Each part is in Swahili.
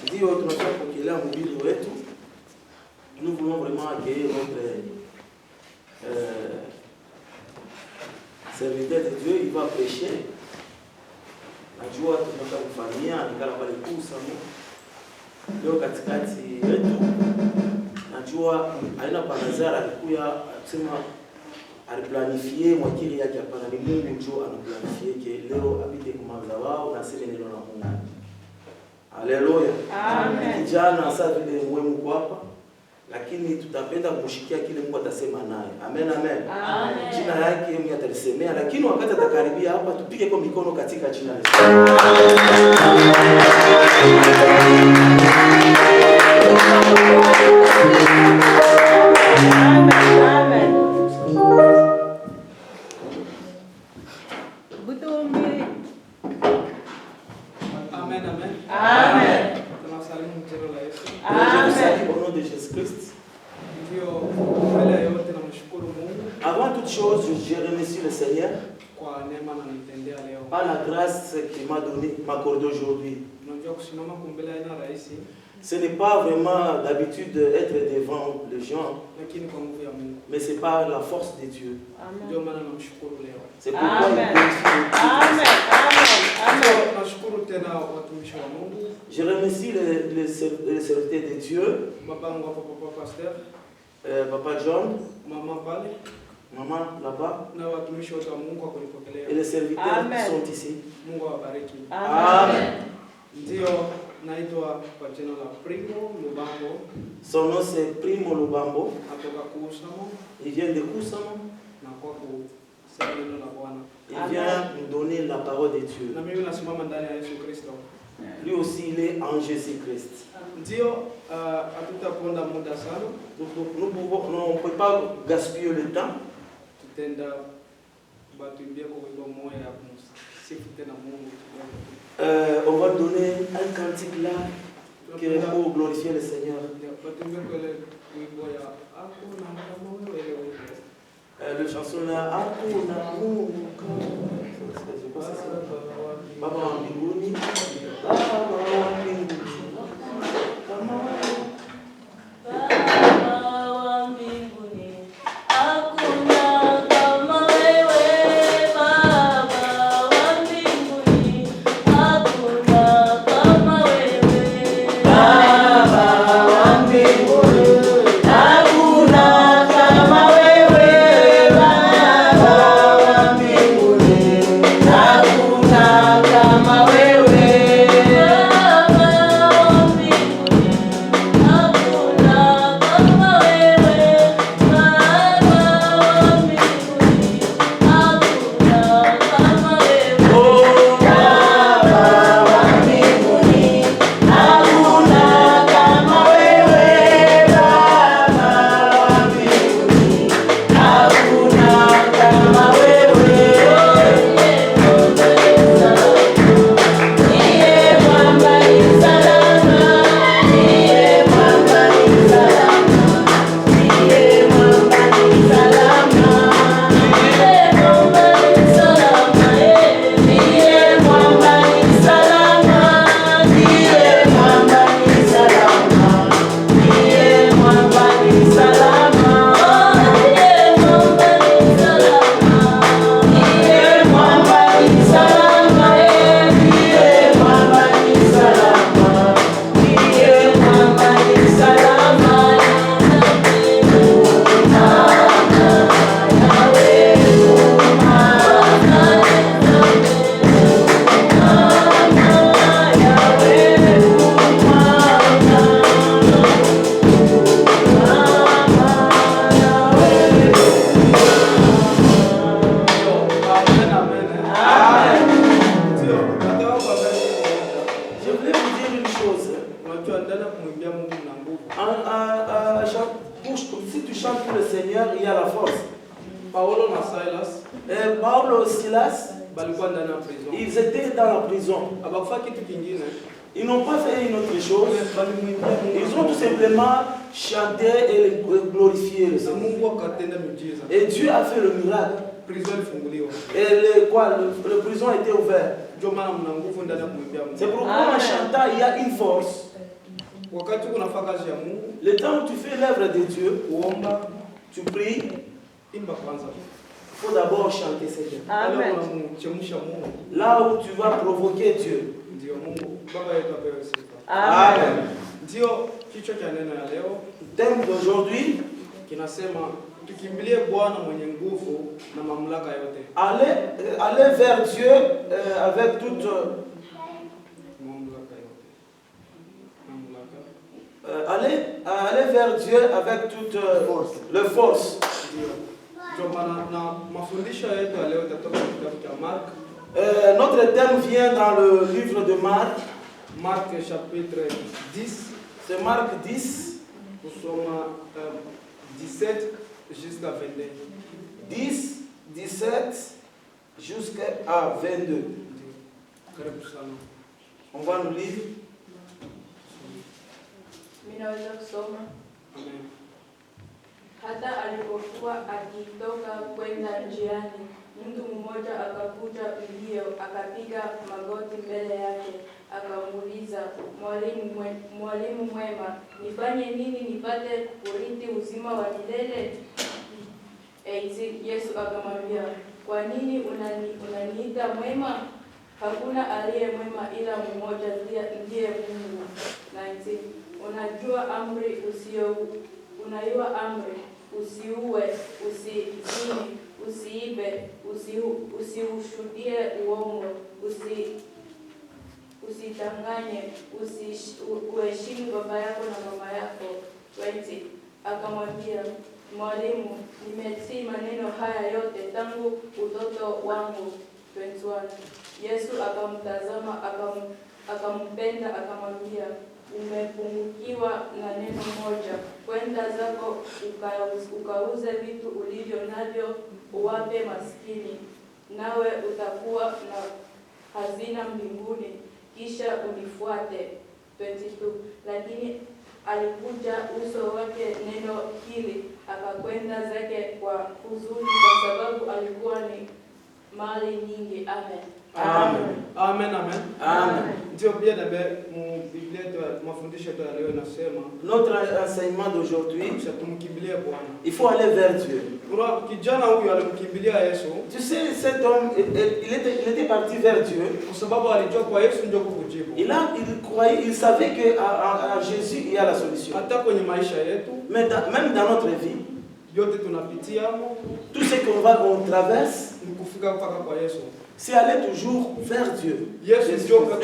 Ndio tunataka kukelea mhubiri wetu. Nous voulons vraiment accueillir notre serviteur de Dieu. Il va prêcher. Najua tunataka kufanyia nikala pale kusamo. Leo katikati yetu. Najua aina panazara alikuya kusema aliplanifie mwakili yake hapana, ni Mungu ndio anaplanifie ke leo apite kumaliza wao na sema neno la Mungu. Haleluya. Amen. Kijana sasa vile wewe mko hapa, lakini tutapenda kumshikia kile Mungu atasema naye. Amen, amen. Amen. Jina yake Mungu atalisemea, lakini wakati atakaribia hapa tupige kwa mikono katika jina la Yesu. Amen. Amen. Butumbi. Amen, amen. Amen. Tunasalimu jina la Yesu. Amen. Au nom de Jésus-Christ. Ndio mbele yote namshukuru Mungu. Avant toute chose, je remercie le Seigneur Kwa neema ananitendea leo. par la grâce qu'il m'a donnée, m'accordée aujourd'hui. Unajua kusimama kumbele haina rahisi, Ce n'est pas vraiment d'habitude d'être devant les gens, lakini kwa nguvu ya Mungu. mais c'est par la force de Dieu. Ndio maana namshukuru leo. C'est pourquoi Amen. il glorifie Dieu. Amen. Amen. Nashukuru tena watumishi wa Mungu. Je remercie les serviteurs de Dieu, Babangu hapa, papa pastor, Papa John, mama pale, Maman là-bas, na watumishi wote wa Mungu kwa kunipokelea. et les serviteurs Amen. qui sont ici. Mungu awabariki. Amen. Ndio naitwa kwa jina la Primo Lubambo, Son nom c'est Primo Lubambo. natoka Kusamo Il vient de Kusamo. na kwa kusema neno la Bwana. Il vient nous donner la parole de Dieu. Na mimi nasimama ndani ya Yesu Kristo. Lui aussi, il est en Jésus-Christ. Ndio hatutaponda muda sana. On ne peut pas gaspiller le temps. Tutenda batuimbia kwa wimbo moja ya kumsifu tena Mungu. On va donner un cantique là pour glorifier le Seigneur. Batuimbia kwa ile wimbo ya hakuna kama wewe ile wimbo. Le chanson là, Hakuna Mungu Baba wa mbinguni, Baba wa mbinguni, kama wewe. Si tu chantes pour le Seigneur, il y a la force. Paulo na Silas Paulo et Silas, balikuwa ndani ya prison. ils étaient dans la prison. Abakufanya kitu kingine. Ils n'ont pas fait une autre chose. Ils ont tout simplement chanté et glorifié le Seigneur. Mungu akatenda miujiza. Et Dieu a fait le miracle. Prison ilifunguliwa. Et le prison était ouvert. Ndio maana mna nguvu ndani ya kumwimbia Mungu. C'est pourquoi en chantant, il y a une force. Wakati unafanya kazi ya Mungu, Le temps où tu fais l'œuvre de Dieu, kuomba, tu pries, imba kwanza. il faut d'abord chanter ces chants. Amen. Unamchemsha Mungu. Là où tu vas provoquer Dieu. Ndio Mungu. Baba yetu apewe sifa. Amen. Ndio kichwa cha neno ya leo Le thème d'aujourd'hui, kinasema tukimbilie Bwana mwenye nguvu na mamlaka yote. allez vers Dieu avec toute Mamlaka yote. Mamlaka. allez vers Dieu avec toute le force. Ndio maana na mafundisho yetu ya leo yatatoka kitabu cha Mark. Notre thème vient dans le livre de Marc. Mark chapitre 10. C'est Marc 10, Kusoma 17 jusqu'à 22. 10, 17 jusqu'à 22. Karibu sana. On va nous lire. Ninaweza kusoma. Amen. Hata alipokuwa akitoka kwenda njiani, mtu mmoja akakuja mbio, akapiga magoti mbele yake, akamuuliza, Mwalimu mwema, nifanye nini nipate kurithi uzima wa milele? Yesu akamwambia, kwa nini unaniita mwema? Hakuna aliye mwema ila mmoja, ndiye Mungu. 19. Unajua amri, usiue, usizini, usiibe, usiushuhudie uongo, usidanganye, uheshimu baba yako na mama yako. 20. Akamwambia, Mwalimu, nimetii maneno haya yote tangu utoto wangu. 21. Yesu akamtazama, akampenda, akamwambia, umepungukiwa na neno moja. Kwenda zako ukauze vitu ulivyo navyo, uwape maskini, nawe utakuwa na hazina mbinguni, kisha unifuate. 22. Lakini alikuja uso wake neno hili, akakwenda zake kwa huzuni, kwa sababu alikuwa ni mali nyingi. Amen. Amen. Amen, amen. Amen. Ndio pia na Biblia yetu mafundisho yetu leo inasema Notre enseignement d'aujourd'hui, tumkimbilie Bwana. il faut aller vers Dieu. Kuna kijana huyu alimkimbilia Yesu Tu sais, cet homme, il était parti vers Dieu. kwa sababu alijua kwa Yesu ndio kukujibu. Il croyait, il savait qu'à Jésus, il y a la solution. Hata kwenye maisha yetu Mais même dans notre vie, yote tunapitia tout ce qu'on traverse, ni kufika mpaka kwa Yesu. c'est aller toujours vers Dieu. Yesu ndio kwa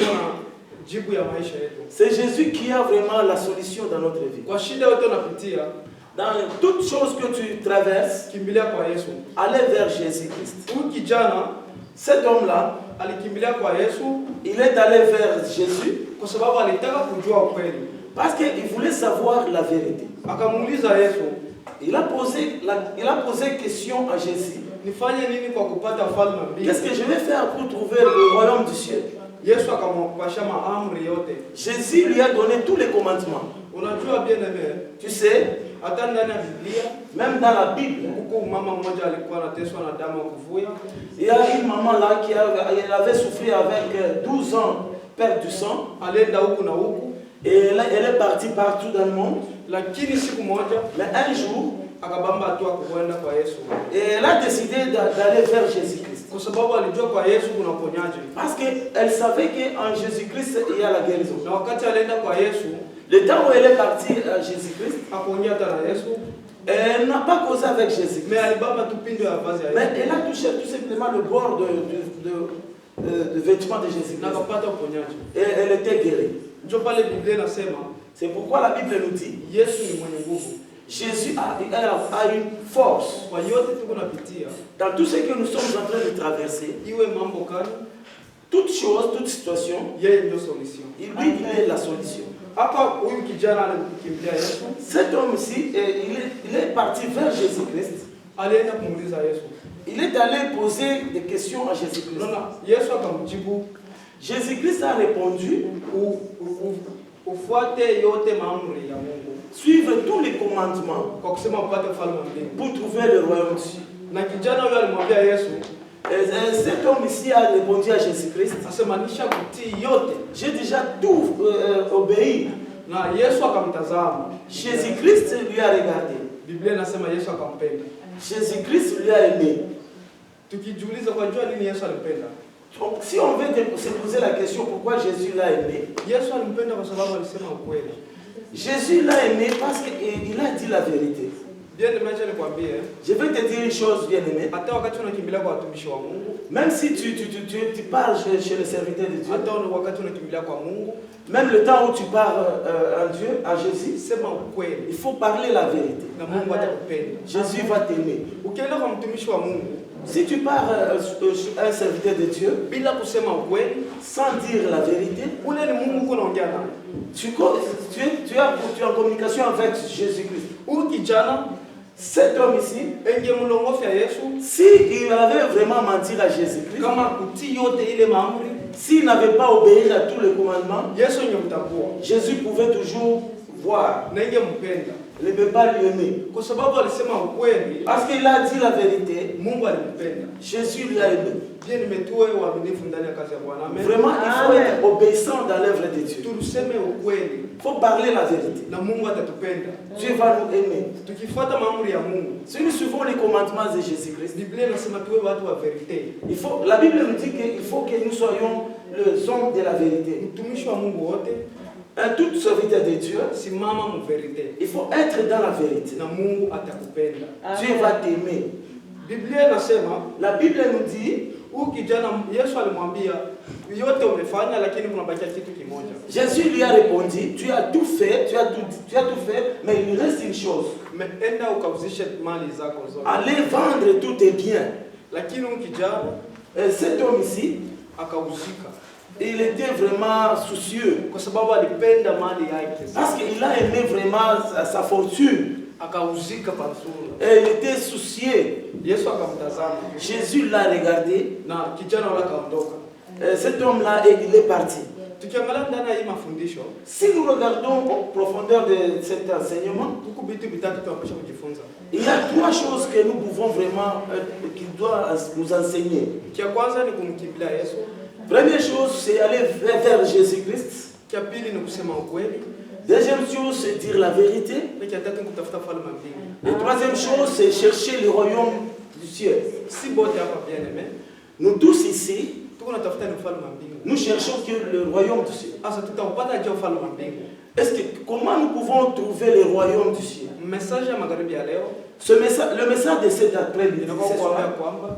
jibu ya maisha yetu. C'est Jésus qui a vraiment la solution dans notre vie. Kwa shida yote unapitia, Dans toute chose que tu traverses, kimbilia kwa Yesu. allez vers Jésus-Christ. Huyu kijana Cet homme-là, alikimbilia kwa Yesu il est allé vers Jésus kwa sababu alitaka kujua ukweli. parce qu'il voulait savoir la vérité. Akamuuliza Yesu, Il a posé question à Jésus. nifanye nini kwa kupata ufalme wa mbingu? Qu'est-ce que je vais faire pour trouver le royaume du ciel? Yesu akamwapasha maamri yote. Jésus lui a donné tous les commandements. Unajua bien aime, Tu sais, hata ndani ya Biblia même dans la Bible, huko mama mmoja alikuwa anateswa na damu ya kuvuja. il y a une maman là qui avait souffert avec 12 ans, perte du sang. Alienda huku na huku, Et là, elle est partie partout dans le monde. lakini siku moja Mais un jour, akabamba hatua kuenda kwa Yesu. elle a décidé d'aller vers Jésus-Christ. Kwa sababu alijua kwa Yesu kuna uponyaji. Parce qu'elle savait qu'en Jésus-Christ, il y a la guérison. Na wakati alienda kwa Yesu, Le temps où elle est partie à Jésus-Christ, hakuongea hata na Yesu, elle n'a pas causé avec mais Jésus-Christ. alibamba tu pindo ya vazi ya Mais Yesu. elle a touché tout simplement le bord de vêtements de Na Jésus-Christ. akapata uponyaji. Et elle était guérie. Ndio pale Biblia inasema C'est pourquoi la Bible nous dit, Yesu ni mwenye nguvu. Jésus a une force. Kwa yote tuko napitia, Dans tout ce que nous sommes en train de traverser, iwe mambo gani, toute chose, toute situation, yeye ndio solution. lui, il est la solution. Hapa huyu kijana alikimbilia Yesu, Cet homme-ci, il est parti vers Jésus-Christ. alienda kumuuliza Yesu. Il est allé poser des questions à Jésus-Christ. Unaona, Yesu akamjibu, Jésus-Christ a répondu, ufuate yote maamri ya Mungu suivre tous les commandements kwa kusema upate ufalme wa mbingu. pour trouver le royaume de Dieu. Na kijana huyo alimwambia Yesu, Cet homme ici a répondu à Jésus-Christ. Asema nishakutii yote. J'ai déjà tout obéi. Na Yesu akamtazama. Jésus-Christ lui a regardé. Biblia inasema Yesu akampenda. Jésus-Christ lui a aimé. Tukijiuliza kwa jua nini Yesu alimpenda? Donc, si on veut se poser la question pourquoi Jésus l'a aimé, Yesu alimpenda kwa sababu alisema ukweli. Jésus l'a aimé parce qu'il a dit la vérité. Bien acha nikwambie, Je vais te dire une chose, bien aimé. hata wakati unakimbilia kwa watumishi wa Mungu, Même si tu parles chez le serviteur de Dieu, hata wakati unakimbilia kwa Mungu, même le temps où tu parles à Dieu, à Jésus, sema ukweli il faut parler la vérité. na Mungu atakupenda. Jésus va t'aimer. Ukienda kwa mtumishi wa Mungu Si tu parles à un serviteur de Dieu bila kusema ukweli, sans dire la vérité, ule ni Mungu unaongea naye. tu es en communication avec Jésus-Christ. Huyu kijana Cet homme ici, engemlongofya Yesu s'il avait vraiment menti à Jésus-Christ, kama kutii yote ile maamri, s'il n'avait pas obéi à tous les commandements, Yesu ingemtambua Jésus pouvait toujours voir, na ingempenda il ne peut pas lui aimer. kwa sababu alisema ukweli. Parce qu'il a dit la vérité, Mungu alimpenda. Jésus lui a aimé. Je nimetue uaminifu ndani ya kazi ya Bwana. Amen. Vraiment, il faut Amen. être obéissant dans l'œuvre de Dieu. Tuseme ukweli Il faut parler la vérité. na Mungu atatupenda. Dieu va nous aimer. Tukifuata maamri ya Mungu. Si nous suivons les commandements de Jésus-Christ, Biblia inasema tuwe watu wa verite. la Bible nous dit qu'il faut que nous soyons les hommes de la vérité. Mtumishi wa Mungu wote Tout serviteur de Dieu, simama mu verite il faut être dans la vérité. na Mungu atakupenda. Dieu va t'aimer. Biblia inasema La Bible nous dit, huyu kijana Yesu alimwambia yote umefanya lakini kunabakia kitu kimoja. Jésus lui a répondu, tu as tout fait, tu as tout fait, mais il reste une chose. Enda ukauzishe mali zako zote. Allez vendre tous tes biens. Lakini huyu kijana Cet homme ici, akauzika il était vraiment soucieux. kwa sababu alipenda mali yake. Parce qu'il a aimé vraiment sa fortune. Akauzika pazuri. Et il était soucieux. Yesu akamtazama Jésus l'a regardé. na kijana wala kaondoka. Cet homme-là, il est parti. Tukiangalia ndani ya hii mafundisho, Si nous regardons en profondeur de cet enseignement, huku vitu vitatu tunapaswa kujifunza. il y a trois choses que nous pouvons vraiment, qui doivent nous enseigner. Kia kwanza ni kumkimbilia Yesu. Première chose, c'est aller vers Jésus-Christ. Kia pili ni kusema ukweli. Deuxième chose, c'est dire la vérité. Na kia tatu ni kutafuta falme ya mbingu. Et troisième chose, c'est chercher le royaume du ciel. Si bote hapa bien aimé, Nous tous ici, tuko natafuta ni falme ya mbingu. nous cherchons que le royaume du ciel. Asa tutaupata je falme ya mbingu? Comment nous pouvons trouver le royaume du ciel? Message ya magharibi ya leo Le message de cet après-midi, inakuwa ce kuambia soir, kwamba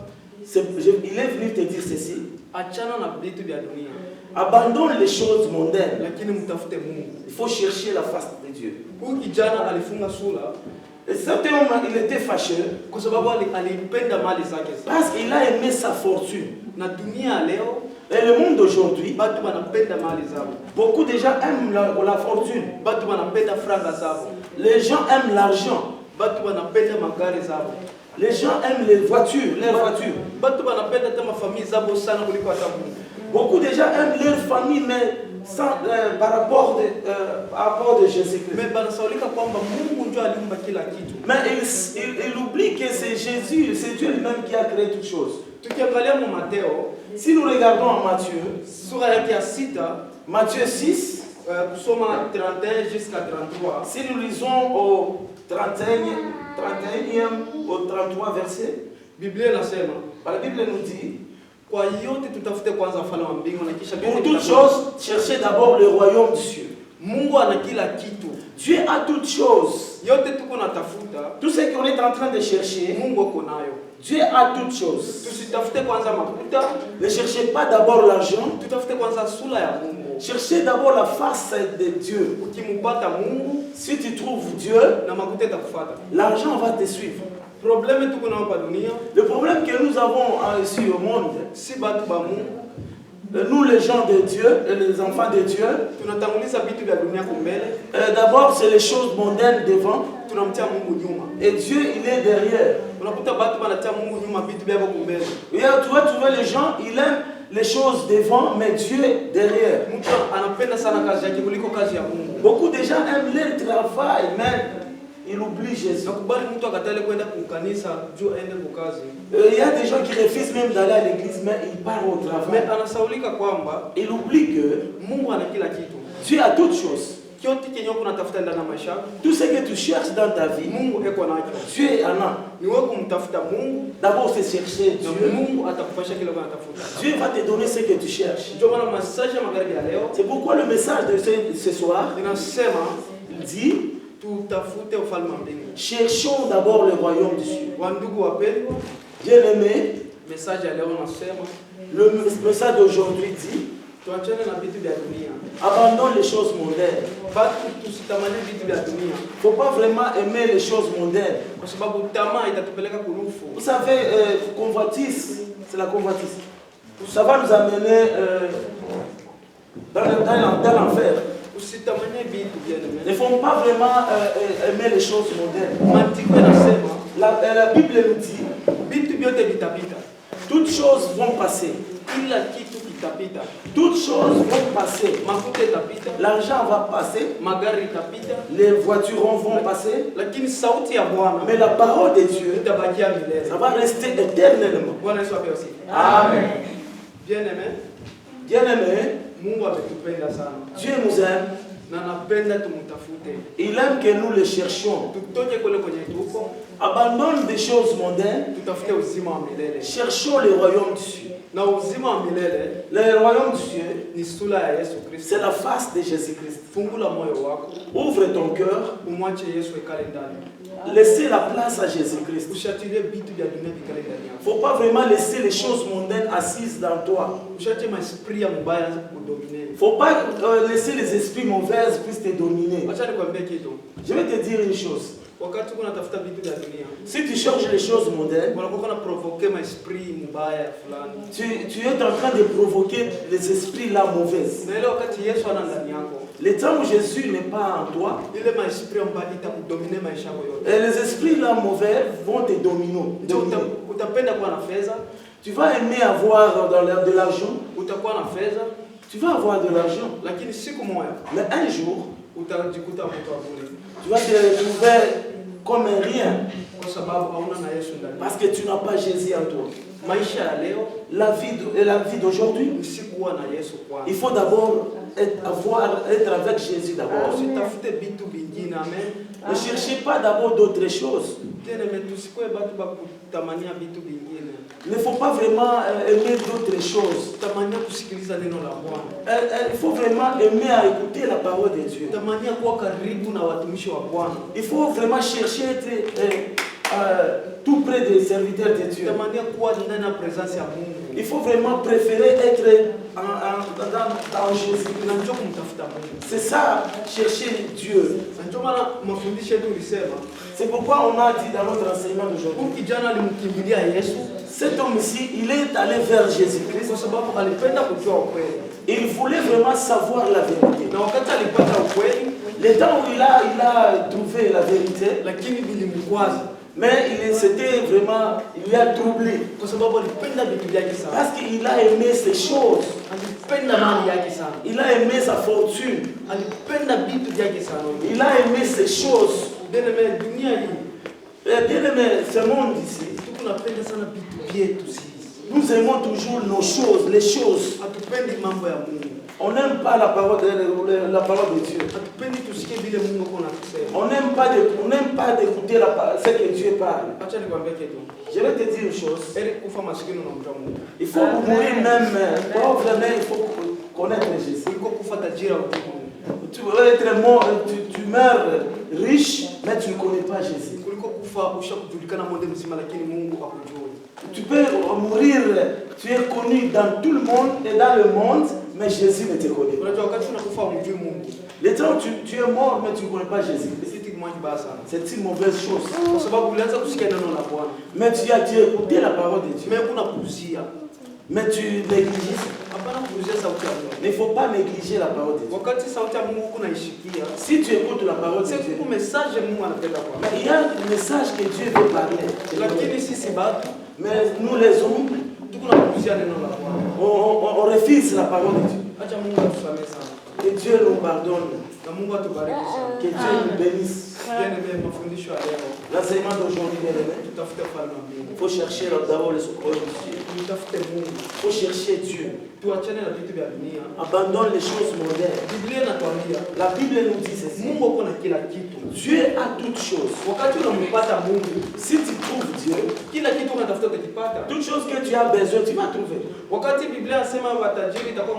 il est venu te dire ceci. achana na vitu vya dunia, Abandonne les choses mondaines. lakini mtafute Mungu. Il faut chercher la face de Dieu. Huyu kijana alifunga sura Et cet homme, il était fâcheux kwa sababu alipenda mali zake sana. parce qu'il a aimé sa fortune. Na dunia ya leo Et le monde d'aujourd'hui, batu wanapenda mali zao, beaucoup de gens aiment la fortune. batu wanapenda franga zao, Les gens aiment l'argent. batu wanapenda magari zao, Les gens aiment les voitures, leurs voitures. batu wanapenda hata mafamili zao sana kuliko hata Mungu. Beaucoup de gens aiment leur famille, mais par rapport de Jésus-Christ. Mais banasaulika kwamba Mungu ndio aliumba kila kitu. Mais il oublie que c'est Jésus, c'est Dieu lui-même qui a créé toutes choses. Tukiangalia mu Mateo Si nous regardons en Matthieu, sura yake ya 6 Matthieu 6, kusoma 31 jusqu'à 33, si nous lisons au 31e au 33 verset, Biblia inasema la Bible nous dit, kwa yote tutafute kwanza ufalme wa mbingu na kisha pour toutes choses, cherchez d'abord le royaume de Dieu. Mungu ana kila kitu. Dieu a toutes choses. Yote tuko natafuta, Tout ce qu'on est en train de chercher, Mungu ako nayo. Dieu a toutes choses. Tusitafute kwanza makuta, Ne cherchez pas d'abord l'argent, tutafute kwanza sura ya Mungu. cherchez d'abord la face de Dieu. Ukimupata Mungu Si tu trouves Dieu, na makuta itakufuata. l'argent va te suivre. Problème tuko nao pa dunia, Le problème que nous avons ici au monde, si batu ba Mungu nous les gens de Dieu, les enfants de Dieu, tunatanguliza vitu vya dunia kumbele, d'abord c'est les choses mondaines devant tunamtia Mungu nyuma. et Dieu il est derrière. Unakuta batu banatia Mungu nyuma vitu vyao kumbele. Et tu vas trouver les gens, ils aiment les choses devant, mais Dieu derrière. Mtu anapenda sana kazi yake kuliko kazi ya Mungu. Beaucoup de gens aiment leur travail, mais il oublie Jésus. Nakubali mtu akatale kwenda kukanisa juu aende kukazi. Il y a des gens qui refusent même d'aller à l'église, mais ils partent au Mais travail. anasaulika kwamba Il oublie que Mungu ana kila kitu. Dieu a toutes choses. Kyote kenye uko unatafuta ndani ya maisha yako, Tout ce que tu cherches dans ta vie, Mungu eko nacho. Dieu en a. Ni wewe kumtafuta Mungu, D'abord, c'est chercher na Dieu. Mungu atakupasha kile unatafuta. Dieu va te donner ce que tu cherches. Ndio maana masaji ya magharibi ya leo C'est pourquoi le message de ce soir, inasema il dit, tutafute ufalme wa mbingu. cherchons d'abord le royaume des cieux. Wandugu wapendwa, Bien-aimés, message ya leo nasema le message d'aujourd'hui dit, tuachane na vitu vya dunia. abandonne les choses mondaines. Batu tusitamani vitu vya dunia, Il ne faut pas vraiment aimer les choses mondaines. kwa sababu tamaa itatupeleka kurufu. Vous savez, convoitise, c'est la convoitise. Ça va nous amener dans l'enfer. Usitamani vitu vya Il ne dunia. faut pas vraiment aimer les choses mondaines. Maandiko yanasema La Bible nous dit, vitu vyote vitapita, toutes choses vont passer. kila kitu kitapita. Toutes choses vont passer. Mafuta itapita, L'argent va passer, magari itapita, les voiturons vont passer, lakini sauti ya Bwana mais la parole de Dieu, itabakia milele. ça va rester éternellement. Bwana Yesu apewe sifa. Amen. Bien aimé, Bien-aimés, Mungu ametupenda sana Dieu nous aime. na napenda tumtafute. Il aime que nous le cherchions. Tutoke kule kwenye tuko, Abandonne des choses mondaines. tutafute uzima wa milele. Cherchons le royaume du ciel. Na uzima wa milele Le royaume du ciel, ni sura ya Yesu Kristo. c'est la face de Jésus-Christ. Fungula moyo wako, Ouvre ton cœur. umwache Yesu ekale ndani. Laissez la place à Jésus-Christ. Ushatilie vitu vya dunia vikale ndani Il ne yako. faut pas vraiment laisser les choses mondaines assises dans toi. Ushache maesprit ya mubaya yanza kukudomine. Il ne faut pas laisser les esprits mauvais puissent te dominer. Acha nikwambie kitu. Je vais te dire une chose. Wakati uko unatafuta vitu vya dunia, Si tu cherches les choses mondaines, unakuwa unaprovoke maesprit mubaya fulani. tu es en train de provoquer les esprits là mauvaises. Na ile wakati Yesu ana ndani yako, Le temps où Jésus n'est pas en toi, ile maesprit ambayo itakudomine maisha yako yote. et les esprits là mauvais vont te dominer. Ndio utapenda kuwa na fedha, Tu vas aimer avoir de l'argent, utakuwa na fedha, tu vas avoir de l'argent, lakini siku moja mais un jour, utajikuta mtu wa bure, tu vas te retrouver comme un rien, kwa sababu hauna na Yesu ndani. parce que tu n'as pas Jésus en toi. Maisha ya leo La vie d'aujourd'hui, ni sikuwa na Yesu kwanza. il faut d'abord être avec Jésus d'abord. Usitafute vitu vingine, amen. Ne cherchez pas d'abord d'autres choses. Tena tusikuwe batu ba kutamania vitu vingine. Il ne faut pas vraiment aimer d'autres choses. Tamania kusikiliza neno la Bwana. Il faut vraiment aimer à écouter la parole de Dieu. Tamania kuwa karibu na watumishi wa Bwana. Il faut vraiment chercher à être tout près des serviteurs de Dieu. Tamania kuwa ndani ya presence ya Mungu. Il faut vraiment préférer être dans Jésus. Na njoo kumtafuta Mungu. C'est ça, chercher Dieu. Na njoo maana mafundisho yetu ulisema, C'est pourquoi on a dit dans notre enseignement d'aujourd'hui, huyu kijana alimkimbilia Yesu cet homme ici, il est allé vers Jésus-Christ. kwa sababu alipenda kujua ukweli. Il voulait vraiment savoir la vérité. Na wakati alipata ukweli, Le temps où il a trouvé la vérité, lakini vilimkwaza mais c'était vraiment, il a troublé. kwa sababu alipenda vitu vyake sana. Parce qu'il a aimé ces choses. Alipenda mali yake sana. Il a aimé sa fortune. Alipenda vitu vyake sana. Il a aimé ces choses. Ndio dunia hii Bien aimé, ce monde ici, tunapenda sana vitu vyetu sisi. nous aimons toujours nos choses, les choses. Hatupendi mambo ya Mungu. On n'aime pas la parole de Dieu. Hatupendi tusikie vile Mungu kuna kusema. On n'aime pas d'écouter ce que Dieu parle. Acha nikwambie kitu. Je vais te dire une chose. Heri kufa maskini na mjua Mungu. Il faut mourir même pauvre, mais il faut connaître Jésus. Kuliko kufa tajiri au Mungu. Tu veux être mort, tu meurs riche, mais tu ne connais pas Jésus. Kuliko kufa ushakujulikana monde mzima lakini Mungu akujui. Tu peux mourir, tu es connu dans tout le monde et dans le monde, mais Jésus ne te connaît pas. Unajua wakati unakufa umjui Mungu. Le temps où tu es mort, mais tu ne connais pas Jésus. Kitu kimoja kibaya sana. C'est une mauvaise chose. Kwa sababu ulianza kusikia neno la Bwana. Mais tu as écouté la parole de Dieu. Mimi kuna kuuzia. Mais tu négliges. Hapana kuuzia sauti ya Mungu. Mais il ne faut pas négliger la parole de Dieu. Wakati sauti ya Mungu kunaishikia, Si tu écoutes la parole de c'est Dieu, kwa message Mungu anapenda kwa. mais il y a un message que Dieu veut parler. Lakini sisi bado Mais nous les hommes, tuko na kuuzia neno la Bwana. on refuse la parole de Dieu. Acha Mungu atusamee sana. Que Dieu nous pardonne. Na Mungu atubariki sana. Que Dieu nous bénisse. Bien-aimé, mafundisho ya leo. L'enseignement d'aujourd'hui, bien aimé, Tutafute ufalme wa mbingu. il faut chercher d'abord le royaume de Dieu. Tutafute Mungu. Il faut chercher Dieu. Tuachane na vitu vya dunia. Abandonne les choses mondaines. Biblia inatuambia La Bible nous dit ceci. Mungu ako na kila kitu. Dieu a toutes choses. Wakati unampata Mungu, Si tu trouves Dieu, kila kitu unatafuta utakipata. toute chose que tu as besoin, tu vas trouver. Wakati Biblia inasema watajiri itakuwa